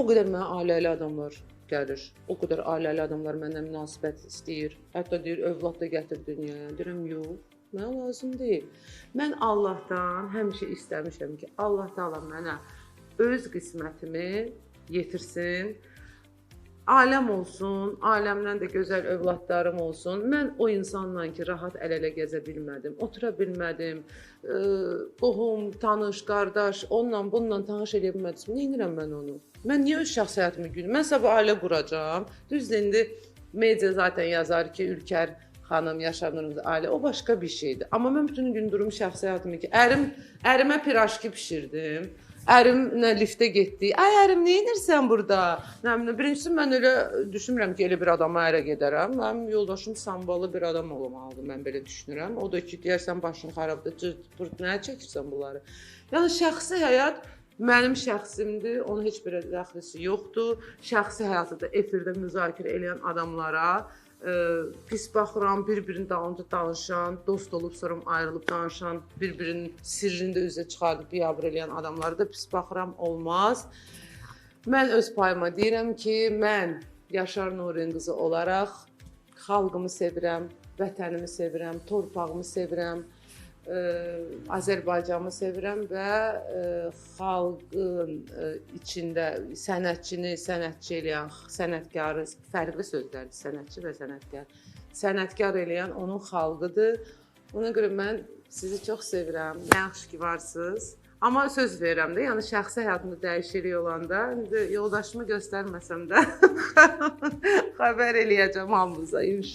qədər mənə ailəli adamlar gəlir. O qədər ailəli adamlar məndən münasibət istəyir. Hətta deyir, övlad da gətir dünyaya. Deyirəm, yox, mənə lazım deyil. Mən Allahdan həmişə istəmişəm ki, Allah Taala mənə öz qismətimi yetirsin. Ailəm olsun, ailəmdən də gözəl övladlarım olsun. Mən o insanla ki, rahat əl-ələ gəzə bilmədim, otura bilmədim, qohum, tanış, qardaş, onunla, bununla tanış edə bilmədim. Nə edirəm mən onu? Mən niyə öz şəxsi həyatımı güdüm? Mən sabah ailə quracağam. Düzdür, indi media zaten yazar ki, Ülker xanım, Yaşar Nurgül ailə, o başqa bir şeydir. Amma mən bütün gün durum şəxsi həyatımı ki, ərimə pirajki bişirdim. Ərimlə liftə getdik. Ay ərim, nə edirsən burada? Birincisi mən elə düşünmürəm ki, elə bir adama ərə gedərəm. Mənim yoldaşım sambalı bir adam olmalıdır, mən belə düşünürəm. O da ki, deyərsən başın xarabdır, cırt, nəyə çəkirsən bunları? Yəni şəxsi həyat mənim şəxsimdir, onun heç bir dəxlisi yoxdur. Şəxsi həyatı da efirdə müzakirə edən adamlara pis baxıram, bir-birinin dalınca danışan, dost olub sonra ayrılıb danışan, bir-birinin sirrini də üzə çıxardıb biabır eləyən adamlara da pis baxıram, olmaz. Mən öz payıma deyirəm ki, mən Yaşar Nurgül qızı olaraq xalqımı sevirəm, vətənimi sevirəm, torpağımı sevirəm, Azərbaycanımı sevirəm və xalqın içində sənətçini sənətçi eləyən, sənətkarı, fərqli sözdərdir, sənətçi və sənətkar, sənətkar eləyən onun xalqıdır. Ona görə mən sizi çox sevirəm, nə yaxşı ki varsınız. Amma söz verirəm də, yəni şəxsi həyatımda dəyişiklik olanda, yoldaşımı göstərməsəm də xəbər eləyəcəm hamınıza inşallah.